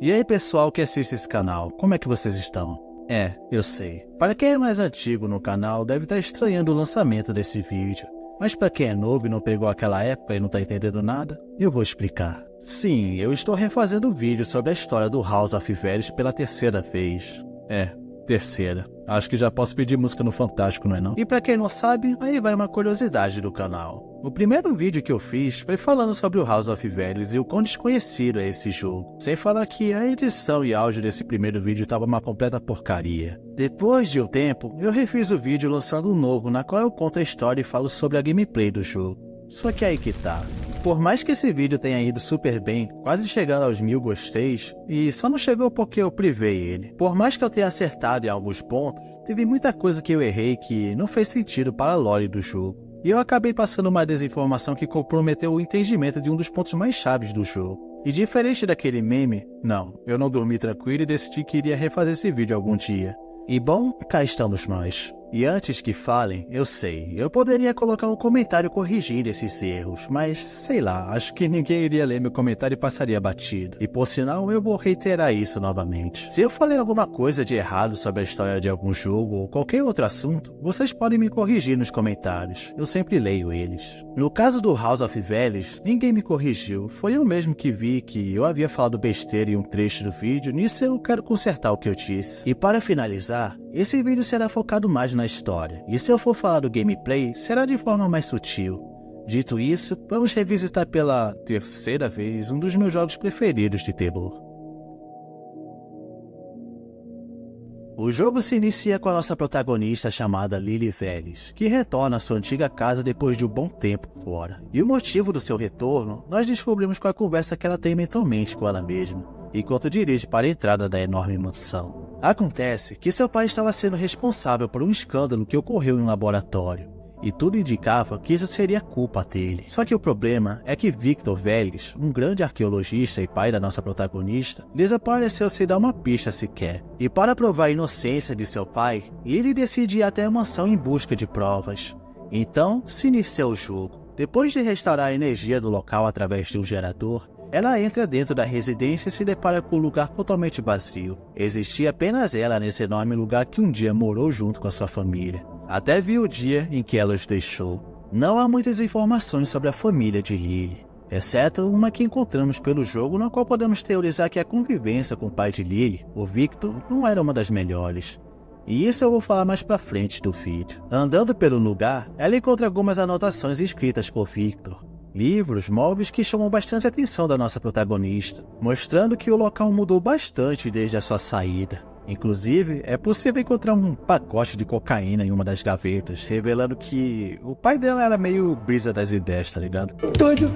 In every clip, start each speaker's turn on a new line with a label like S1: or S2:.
S1: E aí pessoal que assiste esse canal, como é que vocês estão? Eu sei. Para quem é mais antigo no canal, deve estar estranhando o lançamento desse vídeo. Mas para quem é novo e não pegou aquela época e não está entendendo nada, eu vou explicar. Sim, eu estou refazendo o vídeo sobre a história do House of Velhos pela terceira vez. Terceira. Acho que já posso pedir música no Fantástico, não é não? E pra quem não sabe, aí vai uma curiosidade do canal. O primeiro vídeo que eu fiz foi falando sobre o House of Velhos e o quão desconhecido é esse jogo. Sem falar que a edição e áudio desse primeiro vídeo estava uma completa porcaria. Depois de um tempo, eu refiz o vídeo lançando um novo, na qual eu conto a história e falo sobre a gameplay do jogo. Só que aí que tá. Por mais que esse vídeo tenha ido super bem, quase chegando aos 1000 gosteis, e só não chegou porque eu privei ele. Por mais que eu tenha acertado em alguns pontos, teve muita coisa que eu errei que não fez sentido para a lore do jogo. E eu acabei passando uma desinformação que comprometeu o entendimento de um dos pontos mais chaves do jogo. E diferente daquele meme, não, eu não dormi tranquilo e decidi que iria refazer esse vídeo algum dia. E bom, cá estamos nós. E antes que falem, eu sei, eu poderia colocar um comentário corrigindo esses erros, mas sei lá, acho que ninguém iria ler meu comentário e passaria batido. E por sinal, eu vou reiterar isso novamente. Se eu falei alguma coisa de errado sobre a história de algum jogo ou qualquer outro assunto, vocês podem me corrigir nos comentários, eu sempre leio eles. No caso do House of Velhos, ninguém me corrigiu, foi eu mesmo que vi que eu havia falado besteira em um trecho do vídeo, nisso eu quero consertar o que eu disse. E para finalizar, esse vídeo será focado mais na história, e se eu for falar do gameplay, será de forma mais sutil. Dito isso, vamos revisitar pela terceira vez um dos meus jogos preferidos de terror. O jogo se inicia com a nossa protagonista chamada Lily Veles, que retorna à sua antiga casa depois de um bom tempo fora. E o motivo do seu retorno, nós descobrimos com a conversa que ela tem mentalmente com ela mesma, enquanto dirige para a entrada da enorme mansão. Acontece que seu pai estava sendo responsável por um escândalo que ocorreu em um laboratório, e tudo indicava que isso seria culpa dele. Só que o problema é que Victor Veles, um grande arqueologista e pai da nossa protagonista, desapareceu sem dar uma pista sequer. E para provar a inocência de seu pai, ele decide ir até a mansão em busca de provas. Então se inicia o jogo. Depois de restaurar a energia do local através de um gerador, ela entra dentro da residência e se depara com o lugar totalmente vazio. Existia apenas ela nesse enorme lugar que um dia morou junto com a sua família. Até vir o dia em que ela os deixou. Não há muitas informações sobre a família de Lily, exceto uma que encontramos pelo jogo, na qual podemos teorizar que a convivência com o pai de Lily, o Victor, não era uma das melhores. E isso eu vou falar mais pra frente do vídeo. Andando pelo lugar, ela encontra algumas anotações escritas por Victor. Livros, móveis que chamam bastante a atenção da nossa protagonista, mostrando que o local mudou bastante desde a sua saída. Inclusive, é possível encontrar um pacote de cocaína em uma das gavetas, revelando que o pai dela era meio brisa das ideias, tá ligado? Doido,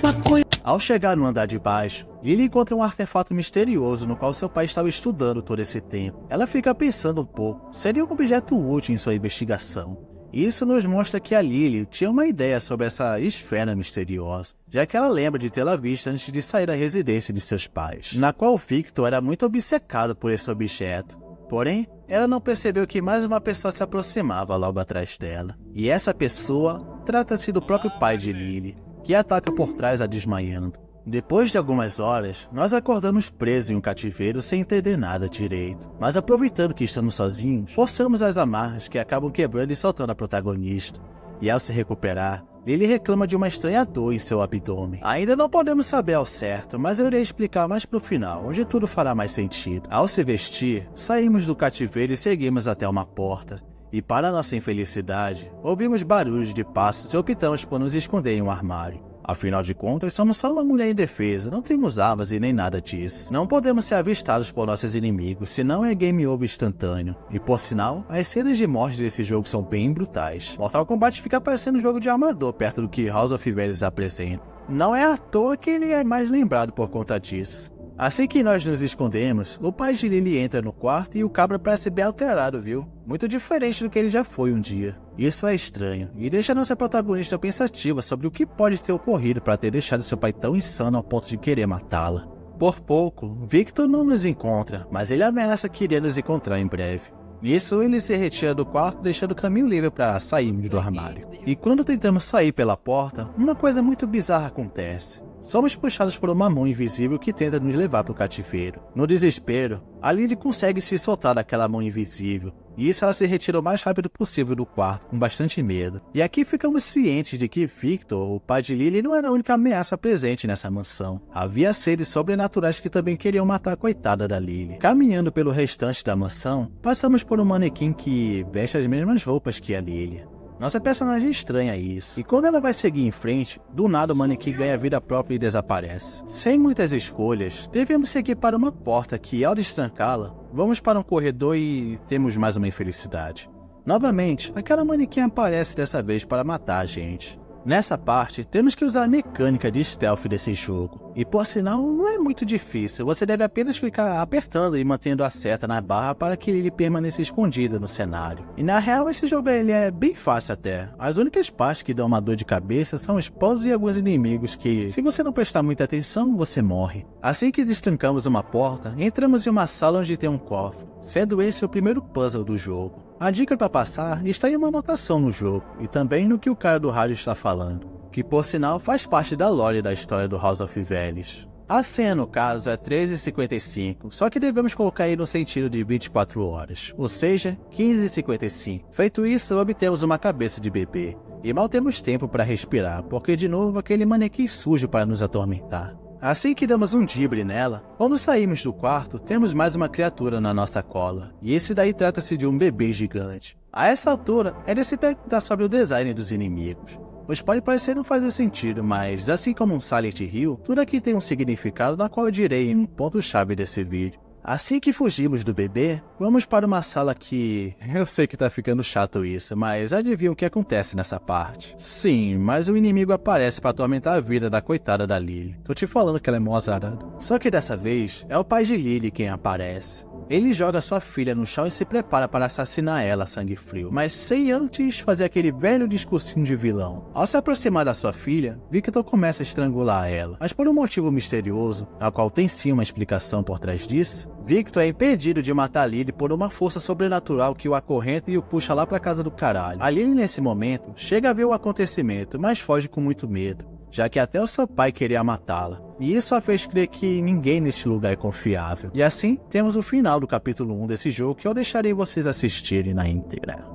S1: maconha. Ao chegar no andar de baixo, Lily encontra um artefato misterioso no qual seu pai estava estudando todo esse tempo. Ela fica pensando um pouco, seria um objeto útil em sua investigação. Isso nos mostra que a Lily tinha uma ideia sobre essa esfera misteriosa, já que ela lembra de tê-la vista antes de sair da residência de seus pais, na qual Victor era muito obcecado por esse objeto. Porém, ela não percebeu que mais uma pessoa se aproximava logo atrás dela. E essa pessoa trata-se do próprio pai de Lily, que ataca por trás a desmaiando. Depois de algumas horas, nós acordamos presos em um cativeiro sem entender nada direito. Mas aproveitando que estamos sozinhos, forçamos as amarras que acabam quebrando e soltando a protagonista. E ao se recuperar, Lily reclama de uma estranha dor em seu abdômen. Ainda não podemos saber ao certo, mas eu irei explicar mais pro final, onde tudo fará mais sentido. Ao se vestir, saímos do cativeiro e seguimos até uma porta. E para nossa infelicidade, ouvimos barulhos de passos e optamos por nos esconder em um armário. Afinal de contas, somos só uma mulher indefesa, não temos armas e nem nada disso. Não podemos ser avistados por nossos inimigos, senão é game over instantâneo. E por sinal, as cenas de morte desse jogo são bem brutais. Mortal Kombat fica parecendo um jogo de amador perto do que House of Velhos apresenta. Não é à toa que ele é mais lembrado por conta disso. Assim que nós nos escondemos, o pai de Lily entra no quarto e o cabra parece bem alterado, viu? Muito diferente do que ele já foi um dia. Isso é estranho, e deixa nossa protagonista pensativa sobre o que pode ter ocorrido para ter deixado seu pai tão insano ao ponto de querer matá-la. Por pouco, Victor não nos encontra, mas ele ameaça que iria nos encontrar em breve. Nisso, ele se retira do quarto, deixando o caminho livre para sairmos do armário. E quando tentamos sair pela porta, uma coisa muito bizarra acontece. somos puxados por uma mão invisível que tenta nos levar para o cativeiro. No desespero, a Lily consegue se soltar daquela mão invisível, e isso ela se retira o mais rápido possível do quarto, com bastante medo. E aqui ficamos cientes de que Victor, o pai de Lily, não era a única ameaça presente nessa mansão. Havia seres sobrenaturais que também queriam matar a coitada da Lily. Caminhando pelo restante da mansão, passamos por um manequim que veste as mesmas roupas que a Lily. Nossa personagem estranha isso, e quando ela vai seguir em frente, do nada o manequim ganha vida própria e desaparece. Sem muitas escolhas, devemos seguir para uma porta que, ao destrancá-la, vamos para um corredor e temos mais uma infelicidade. Novamente, aquela manequim aparece dessa vez para matar a gente. Nessa parte, temos que usar a mecânica de stealth desse jogo, e por sinal não é muito difícil, você deve apenas ficar apertando e mantendo a seta na barra para que ele permaneça escondida no cenário. E na real esse jogo ele é bem fácil até, as únicas partes que dão uma dor de cabeça são os puzzles e alguns inimigos que, se você não prestar muita atenção, você morre. Assim que destrancamos uma porta, entramos em uma sala onde tem um cofre, sendo esse o primeiro puzzle do jogo. A dica para passar está em uma anotação no jogo, e também no que o cara do rádio está falando, que por sinal faz parte da lore da história do House of Veles. A senha no caso é 13h55, só que devemos colocar aí no sentido de 24 horas, ou seja, 15h55. Feito isso, obtemos uma cabeça de bebê, e mal temos tempo para respirar, porque de novo aquele manequim sujo para nos atormentar. Assim que damos um drible nela, quando saímos do quarto, temos mais uma criatura na nossa cola, e esse daí trata-se de um bebê gigante. A essa altura, é de se perguntar sobre o design dos inimigos, pois pode parecer não fazer sentido, mas assim como um Silent Hill, tudo aqui tem um significado na qual eu direi em um ponto-chave desse vídeo. Assim que fugimos do bebê, vamos para uma sala que... eu sei que tá ficando chato isso, mas adivinha o que acontece nessa parte? Sim, mas o inimigo aparece para atormentar a vida da coitada da Lily. Tô te falando que ela é mó azarada. Só que dessa vez, é o pai de Lily quem aparece. Ele joga sua filha no chão e se prepara para assassinar ela a sangue frio, mas sem antes fazer aquele velho discursinho de vilão. Ao se aproximar da sua filha, Victor começa a estrangular ela, mas por um motivo misterioso, a qual tem sim uma explicação por trás disso, Victor é impedido de matar Lily por uma força sobrenatural que o acorrenta e o puxa lá pra casa do caralho. A Lily nesse momento chega a ver o acontecimento, mas foge com muito medo, já que até o seu pai queria matá-la. E isso a fez crer que ninguém neste lugar é confiável. E assim, temos o final do capítulo 1 desse jogo que eu deixarei vocês assistirem na íntegra.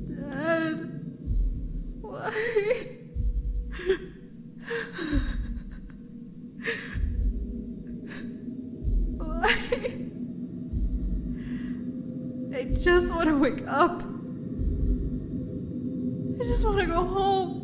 S2: Dad, why? Why? I just want to wake up. I just want to go home.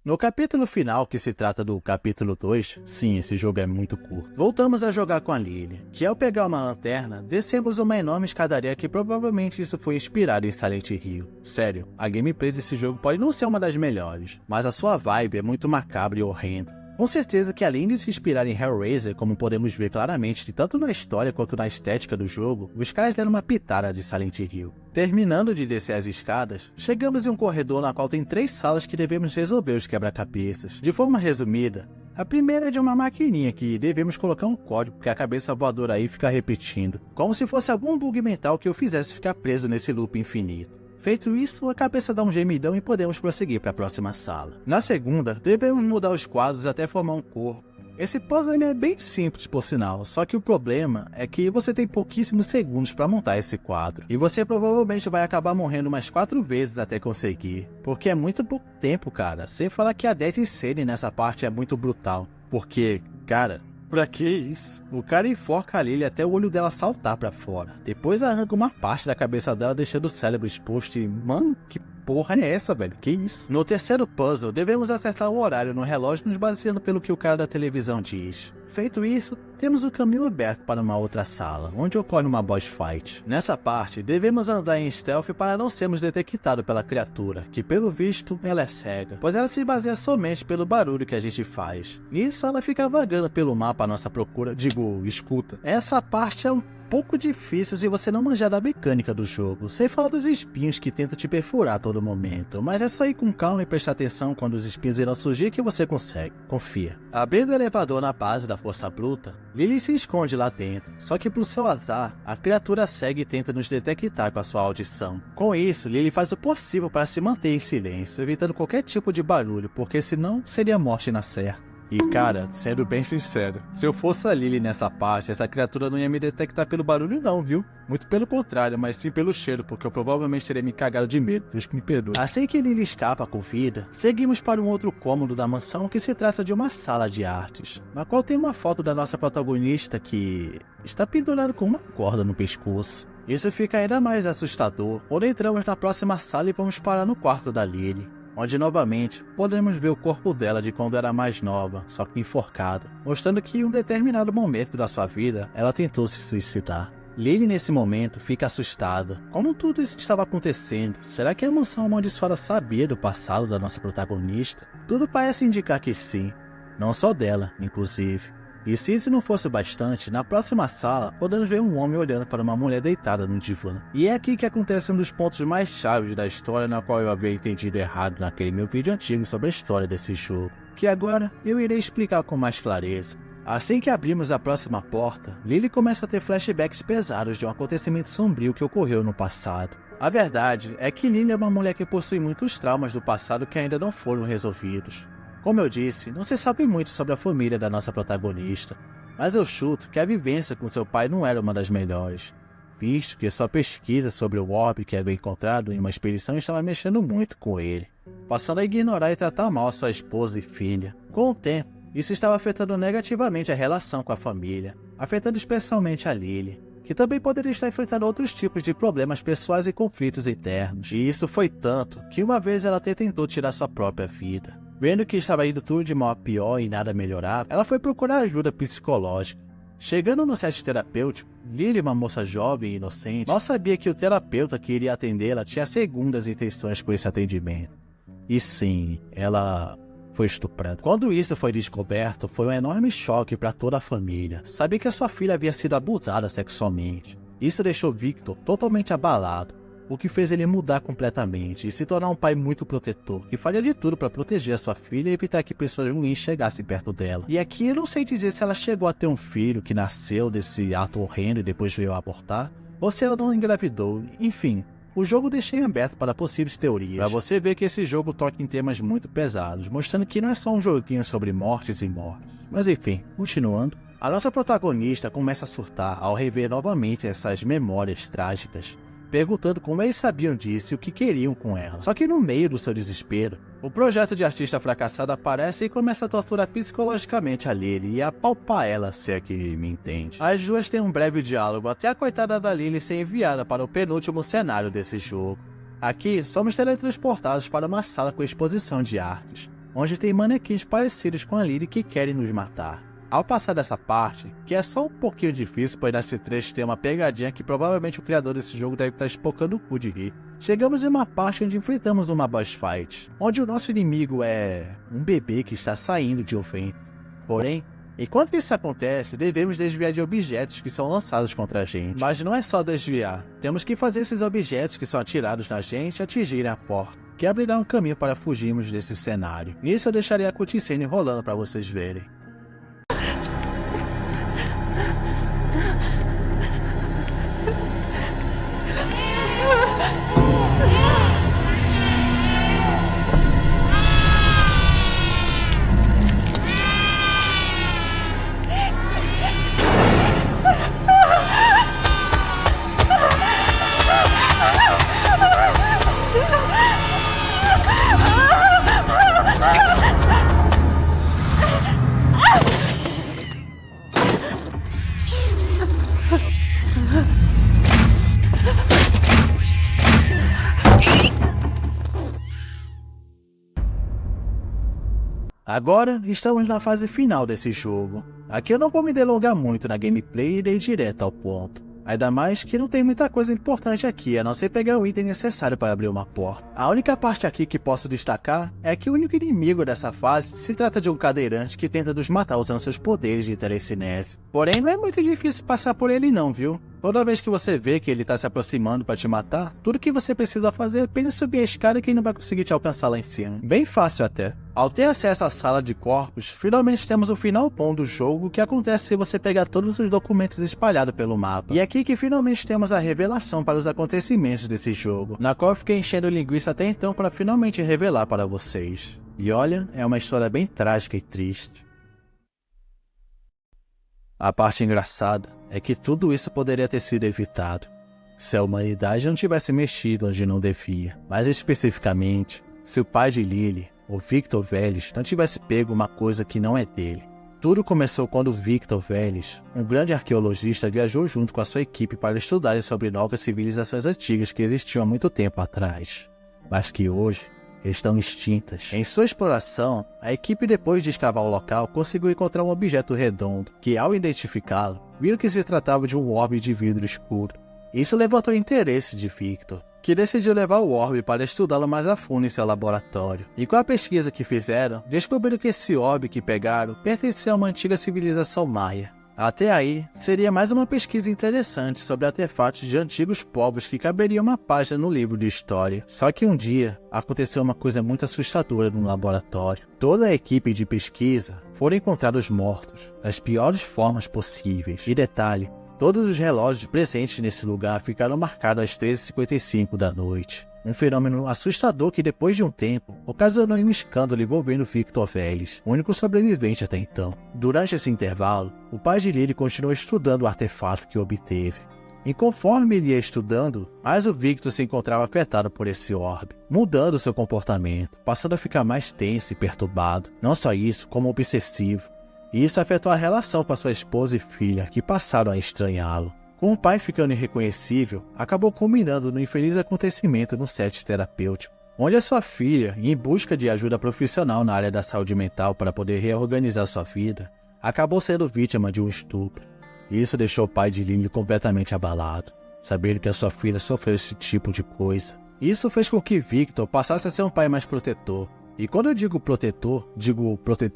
S1: No capítulo final, que se trata do capítulo 2, sim, esse jogo é muito curto, voltamos a jogar com a Lily, que ao pegar uma lanterna, descemos uma enorme escadaria que provavelmente isso foi inspirado em Silent Hill. Sério, a gameplay desse jogo pode não ser uma das melhores, mas a sua vibe é muito macabra e horrenda. Com certeza que além de se inspirar em Hellraiser, como podemos ver claramente tanto na história quanto na estética do jogo, os caras deram uma pitada de Silent Hill. Terminando de descer as escadas, chegamos em um corredor na qual tem 3 salas que devemos resolver os quebra-cabeças. De forma resumida, a primeira é de uma maquininha que devemos colocar um código que a cabeça voadora aí fica repetindo, como se fosse algum bug mental que o fizesse ficar preso nesse loop infinito. Feito isso, a cabeça dá um gemidão e podemos prosseguir para a próxima sala. Na segunda, devemos mudar os quadros até formar um corpo. Esse puzzle ele é bem simples por sinal, só que o problema é que você tem pouquíssimos segundos para montar esse quadro. E você provavelmente vai acabar morrendo umas 4 vezes até conseguir, porque é muito pouco tempo, cara. Sem falar que a death scene nessa parte é muito brutal, porque, cara... pra que isso? O cara enforca a Lily até o olho dela saltar pra fora. Depois arranca uma parte da cabeça dela deixando o cérebro exposto e... mano, que porra é essa, velho? Que isso? No terceiro puzzle, devemos acertar o horário no relógio nos baseando pelo que o cara da televisão diz. Feito isso, temos o caminho aberto para uma outra sala, onde ocorre uma boss fight. Nessa parte, devemos andar em stealth para não sermos detectados pela criatura, que pelo visto, ela é cega, pois ela se baseia somente pelo barulho que a gente faz. Nisso, ela fica vagando pelo mapa à nossa procura, escuta. Essa parte é um pouco difícil se você não manjar da mecânica do jogo, sem falar dos espinhos que tentam te perfurar a todo momento, mas é só ir com calma e prestar atenção quando os espinhos irão surgir que você consegue, confia. Abrindo o elevador na base da força bruta, Lily se esconde lá dentro, só que por seu azar, a criatura segue e tenta nos detectar com a sua audição. Com isso, Lily faz o possível para se manter em silêncio, evitando qualquer tipo de barulho, porque senão seria morte na certa. E cara, sendo bem sincero, se eu fosse a Lily nessa parte, essa criatura não ia me detectar pelo barulho não, viu? Muito pelo contrário, mas sim pelo cheiro, porque eu provavelmente teria me cagado de medo, Deus que me perdoe. Assim que Lily escapa com vida, seguimos para um outro cômodo da mansão que se trata de uma sala de artes, na qual tem uma foto da nossa protagonista que está pendurada com uma corda no pescoço. Isso fica ainda mais assustador quando entramos na próxima sala e vamos parar no quarto da Lily, onde novamente podemos ver o corpo dela de quando era mais nova, só que enforcada, mostrando que em um determinado momento da sua vida ela tentou se suicidar. Lily nesse momento fica assustada. Como tudo isso estava acontecendo? Será que a mansão amaldiçoada sabia do passado da nossa protagonista? Tudo parece indicar que sim, não só dela, inclusive. E se isso não fosse bastante, na próxima sala podemos ver um homem olhando para uma mulher deitada no divã. E é aqui que acontece um dos pontos mais chaves da história, na qual eu havia entendido errado naquele meu vídeo antigo sobre a história desse jogo, que agora eu irei explicar com mais clareza. Assim que abrimos a próxima porta, Lily começa a ter flashbacks pesados de um acontecimento sombrio que ocorreu no passado. A verdade é que Lily é uma mulher que possui muitos traumas do passado que ainda não foram resolvidos. Como eu disse, não se sabe muito sobre a família da nossa protagonista, mas eu chuto que a vivência com seu pai não era uma das melhores, visto que sua pesquisa sobre o orbe que havia encontrado em uma expedição estava mexendo muito com ele, passando a ignorar e tratar mal sua esposa e filha. Com o tempo, isso estava afetando negativamente a relação com a família, afetando especialmente a Lily, que também poderia estar enfrentando outros tipos de problemas pessoais e conflitos internos. E isso foi tanto que uma vez ela até tentou tirar sua própria vida. Vendo que estava indo tudo de mal a pior e nada melhorava, ela foi procurar ajuda psicológica. Chegando no set terapêutico, Lily, uma moça jovem e inocente, mal sabia que o terapeuta que iria atendê-la tinha segundas intenções com esse atendimento. E sim, ela foi estuprada. Quando isso foi descoberto, foi um enorme choque para toda a família. Saber que a sua filha havia sido abusada sexualmente. Isso deixou Victor totalmente abalado, o que fez ele mudar completamente e se tornar um pai muito protetor, que faria de tudo para proteger a sua filha e evitar que pessoas ruins chegassem perto dela. E aqui eu não sei dizer se ela chegou a ter um filho que nasceu desse ato horrendo e depois veio a abortar, ou se ela não engravidou. Enfim, o jogo deixa em aberto para possíveis teorias, para você ver que esse jogo toca em temas muito pesados, mostrando que não é só um joguinho sobre mortes e mortes. Mas enfim, continuando. A nossa protagonista começa a surtar ao rever novamente essas memórias trágicas, perguntando como eles sabiam disso e o que queriam com ela. Só que no meio do seu desespero, o projeto de artista fracassado aparece e começa a torturar psicologicamente a Lily e a apalpar ela, se é que me entende. As duas têm um breve diálogo até a coitada da Lily ser enviada para o penúltimo cenário desse jogo. Aqui, somos teletransportados para uma sala com exposição de artes, onde tem manequins parecidos com a Lily que querem nos matar. Ao passar dessa parte, que é só um pouquinho difícil, pois nesse trecho tem uma pegadinha que provavelmente o criador desse jogo deve estar espocando o cu de rir, chegamos em uma parte onde enfrentamos uma boss fight, onde o nosso inimigo é um bebê que está saindo de um vento. Porém, enquanto isso acontece, devemos desviar de objetos que são lançados contra a gente. Mas não é só desviar, temos que fazer esses objetos que são atirados na gente atingirem a porta, que abrirá um caminho para fugirmos desse cenário. Isso eu deixarei a cutscene rolando para vocês verem. Agora, estamos na fase final desse jogo. Aqui eu não vou me delongar muito na gameplay e ir direto ao ponto. Ainda mais que não tem muita coisa importante aqui, a não ser pegar o item necessário para abrir uma porta. A única parte aqui que posso destacar é que o único inimigo dessa fase se trata de um cadeirante que tenta nos matar usando seus poderes de telecinese. Porém, não é muito difícil passar por ele não, viu? Toda vez que você vê que ele está se aproximando para te matar, tudo que você precisa fazer é apenas subir a escada que ele não vai conseguir te alcançar lá em cima. Bem fácil até. Ao ter acesso à sala de corpos, finalmente temos o final bom do jogo, que acontece se você pegar todos os documentos espalhados pelo mapa. E é aqui que finalmente temos a revelação para os acontecimentos desse jogo, na qual eu fiquei enchendo linguiça até então para finalmente revelar para vocês. E olha, é uma história bem trágica e triste. A parte engraçada é que tudo isso poderia ter sido evitado se a humanidade não tivesse mexido onde não devia. Mais especificamente, se o pai de Lily, o Victor Vélez, não tivesse pego uma coisa que não é dele. Tudo começou quando Victor Vélez, um grande arqueologista, viajou junto com a sua equipe para estudarem sobre novas civilizações antigas que existiam há muito tempo atrás, mas que hoje estão extintas. Em sua exploração, a equipe, depois de escavar o local, conseguiu encontrar um objeto redondo, que ao identificá-lo, viram que se tratava de um orbe de vidro escuro. Isso levantou o interesse de Victor, que decidiu levar o orbe para estudá-lo mais a fundo em seu laboratório. E com a pesquisa que fizeram, descobriram que esse orbe que pegaram pertencia a uma antiga civilização maia. Até aí, seria mais uma pesquisa interessante sobre artefatos de antigos povos que caberia uma página no livro de história. Só que um dia, aconteceu uma coisa muito assustadora no laboratório. Toda a equipe de pesquisa foram encontrados mortos, das piores formas possíveis. E detalhe, todos os relógios presentes nesse lugar ficaram marcados às 13h55 da noite. Um fenômeno assustador que, depois de um tempo, ocasionou um escândalo envolvendo Victor Vélez, o único sobrevivente até então. Durante esse intervalo, o pai de Lily continuou estudando o artefato que obteve. E conforme ele ia estudando, mais o Victor se encontrava afetado por esse orbe, mudando seu comportamento, passando a ficar mais tenso e perturbado. Não só isso, como obsessivo. E isso afetou a relação com a sua esposa e filha, que passaram a estranhá-lo. Com o pai ficando irreconhecível, acabou culminando no infeliz acontecimento no set terapêutico, onde a sua filha, em busca de ajuda profissional na área da saúde mental para poder reorganizar sua vida, acabou sendo vítima de um estupro. Isso deixou o pai de Lily completamente abalado, sabendo que a sua filha sofreu esse tipo de coisa. Isso fez com que Victor passasse a ser um pai mais protetor. E quando eu digo protetor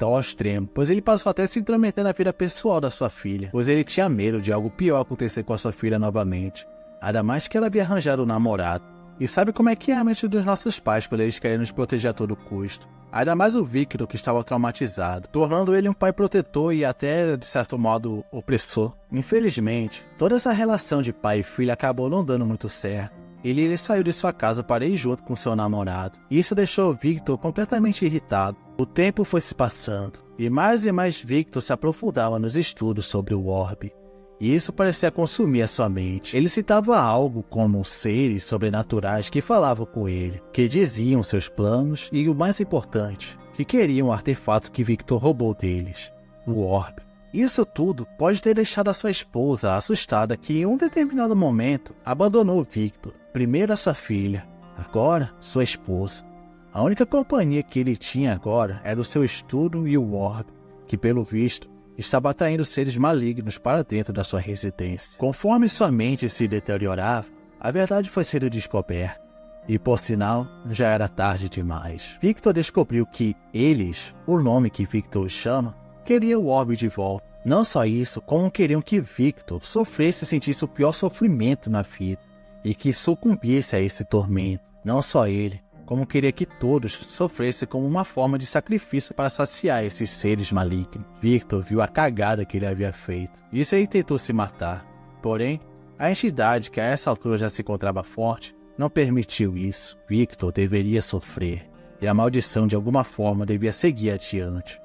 S1: ao extremo, pois ele passou até a se intrometer na vida pessoal da sua filha, pois ele tinha medo de algo pior acontecer com a sua filha novamente, ainda mais que ela havia arranjado um namorado. E sabe como é que é a mente dos nossos pais por eles querem nos proteger a todo custo? Ainda mais o Victor, que estava traumatizado, tornando ele um pai protetor e até, de certo modo, opressor. Infelizmente, toda essa relação de pai e filha acabou não dando muito certo. Ele saiu de sua casa para ir junto com seu namorado. Isso deixou Victor completamente irritado. O tempo foi se passando, e mais Victor se aprofundava nos estudos sobre o orbe. E isso parecia consumir a sua mente. Ele citava algo como seres sobrenaturais que falavam com ele, que diziam seus planos e, o mais importante, que queriam o artefato que Victor roubou deles, o orbe. Isso tudo pode ter deixado a sua esposa assustada, que em um determinado momento abandonou Victor. Primeiro a sua filha, agora sua esposa. A única companhia que ele tinha agora era o seu estudo e o orbe, que pelo visto estava atraindo seres malignos para dentro da sua residência. Conforme sua mente se deteriorava, a verdade foi sendo descoberta. E por sinal, já era tarde demais. Victor descobriu que eles, o nome que Victor chama, queriam o orbe de volta. Não só isso, como queriam que Victor sofresse e sentisse o pior sofrimento na vida, e que sucumbisse a esse tormento. Não só ele, como queria que todos sofressem como uma forma de sacrifício para saciar esses seres malignos. Victor viu a cagada que ele havia feito. Isso ele tentou se matar. Porém, a entidade, que a essa altura já se encontrava forte, não permitiu isso. Victor deveria sofrer, e a maldição de alguma forma devia seguir adiante.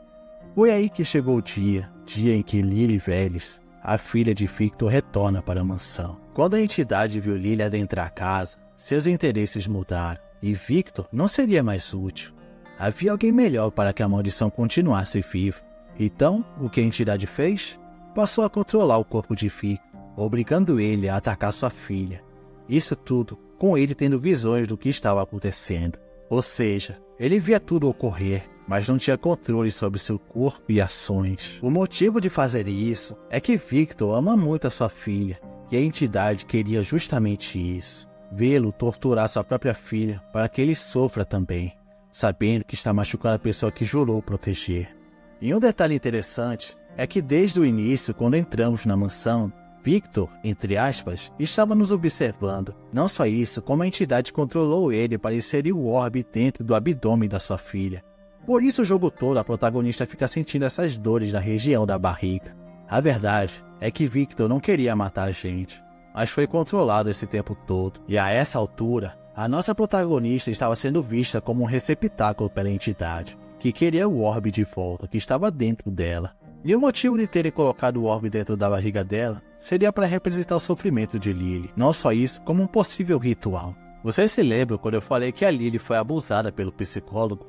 S1: Foi aí que chegou o dia em que Lily Vélez, a filha de Victor, retorna para a mansão. Quando a entidade viu Lily adentrar a casa, seus interesses mudaram, e Victor não seria mais útil. Havia alguém melhor para que a maldição continuasse viva. Então, o que a entidade fez? Passou a controlar o corpo de Victor, obrigando ele a atacar sua filha. Isso tudo com ele tendo visões do que estava acontecendo. Ou seja, ele via tudo ocorrer, mas não tinha controle sobre seu corpo e ações. O motivo de fazer isso é que Victor ama muito a sua filha, e a entidade queria justamente isso: vê-lo torturar sua própria filha para que ele sofra também, sabendo que está machucando a pessoa que jurou proteger. E um detalhe interessante é que desde o início, quando entramos na mansão, Victor, entre aspas, estava nos observando. Não só isso, como a entidade controlou ele para inserir o orbe dentro do abdômen da sua filha. Por isso o jogo todo a protagonista fica sentindo essas dores na região da barriga. A verdade é que Victor não queria matar a gente, mas foi controlado esse tempo todo. E a essa altura, a nossa protagonista estava sendo vista como um receptáculo pela entidade, que queria o orbe de volta, que estava dentro dela. E o motivo de terem colocado o orbe dentro da barriga dela seria para representar o sofrimento de Lily. Não só isso, como um possível ritual. Vocês se lembram quando eu falei que a Lily foi abusada pelo psicólogo?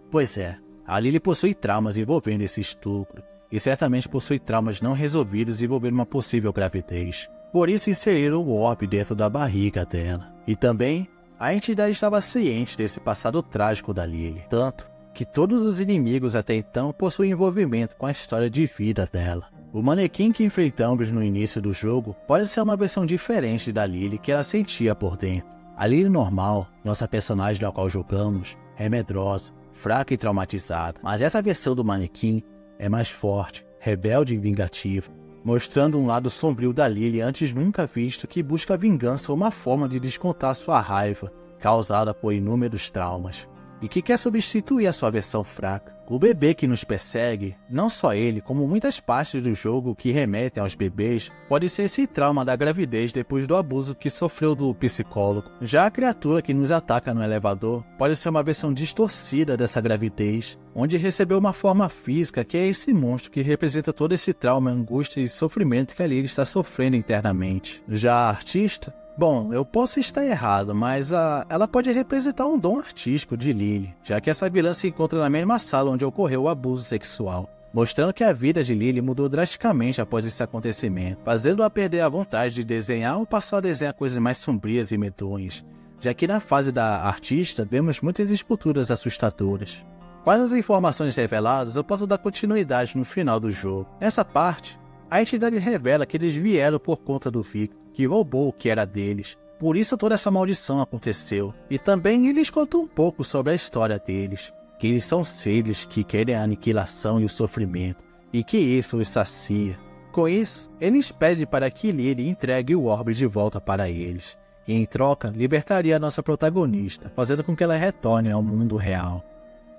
S1: Pois é, a Lily possui traumas envolvendo esse estupro, e certamente possui traumas não resolvidos envolvendo uma possível gravidez. Por isso inseriram o orbe dentro da barriga dela. E também, a entidade estava ciente desse passado trágico da Lily, tanto que todos os inimigos até então possuem envolvimento com a história de vida dela. O manequim que enfrentamos no início do jogo pode ser uma versão diferente da Lily que ela sentia por dentro. A Lily normal, nossa personagem na qual jogamos, é medrosa, fraca e traumatizada, mas essa versão do manequim é mais forte, rebelde e vingativa, mostrando um lado sombrio da Lily antes nunca visto, que busca vingança ou uma forma de descontar sua raiva causada por inúmeros traumas, e que quer substituir a sua versão fraca. O bebê que nos persegue, não só ele, como muitas partes do jogo que remetem aos bebês, pode ser esse trauma da gravidez depois do abuso que sofreu do psicólogo. Já a criatura que nos ataca no elevador pode ser uma versão distorcida dessa gravidez, onde recebeu uma forma física, que é esse monstro que representa todo esse trauma, angústia e sofrimento que a Lily está sofrendo internamente. Já a artista, bom, eu posso estar errado, mas ela pode representar um dom artístico de Lily, já que essa vilã se encontra na mesma sala onde ocorreu o abuso sexual, mostrando que a vida de Lily mudou drasticamente após esse acontecimento, fazendo-a perder a vontade de desenhar ou passar a desenhar coisas mais sombrias e medonhas, já que na fase da artista vemos muitas esculturas assustadoras. Quais as informações reveladas, eu posso dar continuidade no final do jogo. Nessa parte, a entidade revela que eles vieram por conta do Victor, que roubou o que era deles. Por isso toda essa maldição aconteceu. E também eles contam um pouco sobre a história deles, que eles são seres que querem a aniquilação e o sofrimento, e que isso os sacia. Com isso, eles pedem para que Lily entregue o orbe de volta para eles, e em troca libertaria a nossa protagonista, fazendo com que ela retorne ao mundo real.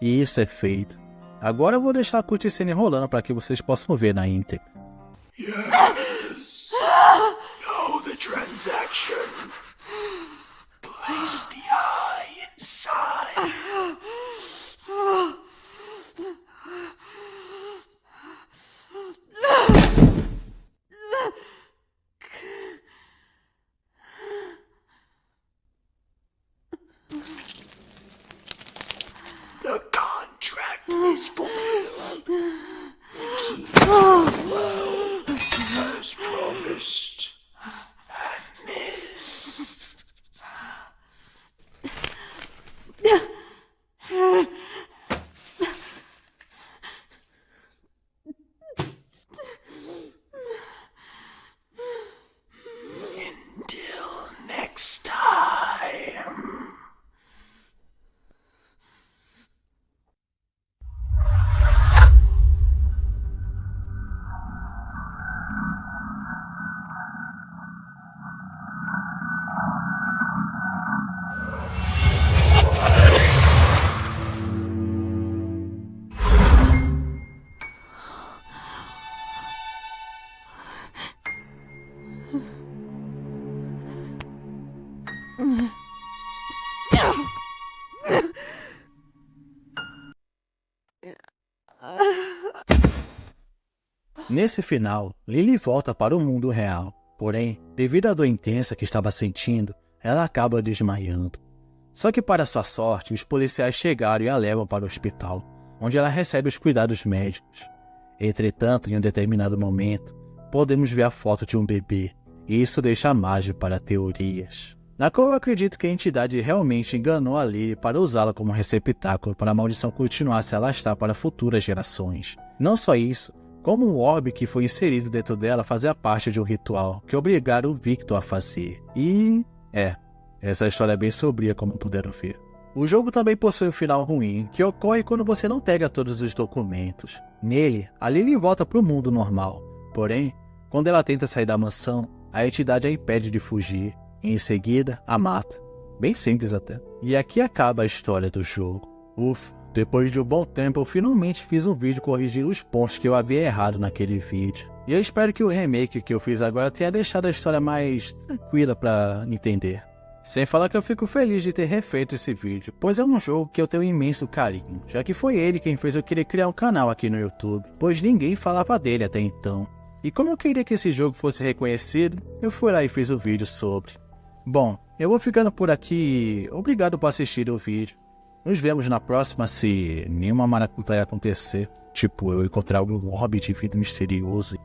S1: E isso é feito. Agora eu vou deixar a cutscene rolando para que vocês possam ver na íntegra.
S3: Yes. Know the transaction. Place the eye inside. The contract is fulfilled. Keep it well, as promised. And this. Until next time.
S1: Nesse final, Lily volta para o mundo real. Porém, devido à dor intensa que estava sentindo, ela acaba desmaiando. Só que para sua sorte, os policiais chegaram e a levam para o hospital, onde ela recebe os cuidados médicos. Entretanto, em um determinado momento, podemos ver a foto de um bebê, e isso deixa margem para teorias. na qual eu acredito que a entidade realmente enganou a Lily para usá-la como receptáculo para a maldição continuar a se alastrar para futuras gerações. Não só isso, como um orbe que foi inserido dentro dela fazia parte de um ritual que obrigaram o Victor a fazer. E... essa história é bem sombria, como puderam ver. O jogo também possui um final ruim, que ocorre quando você não pega todos os documentos. Nele, a Lily volta para o mundo normal. Porém, quando ela tenta sair da mansão, a entidade a impede de fugir. E em seguida, a mata. Bem simples até. E aqui acaba a história do jogo. Ufa, depois de um bom tempo eu finalmente fiz um vídeo corrigindo os pontos que eu havia errado naquele vídeo. E eu espero que o remake que eu fiz agora tenha deixado a história mais tranquila para entender. Sem falar que eu fico feliz de ter refeito esse vídeo, pois é um jogo que eu tenho um imenso carinho, já que foi ele quem fez eu querer criar um canal aqui no YouTube, pois ninguém falava dele até então. E como eu queria que esse jogo fosse reconhecido, eu fui lá e fiz o vídeo sobre. Bom, eu vou ficando por aqui, obrigado por assistir o vídeo. Nos vemos na próxima se nenhuma maracutaia acontecer, tipo eu encontrar algum hobby de vida misterioso.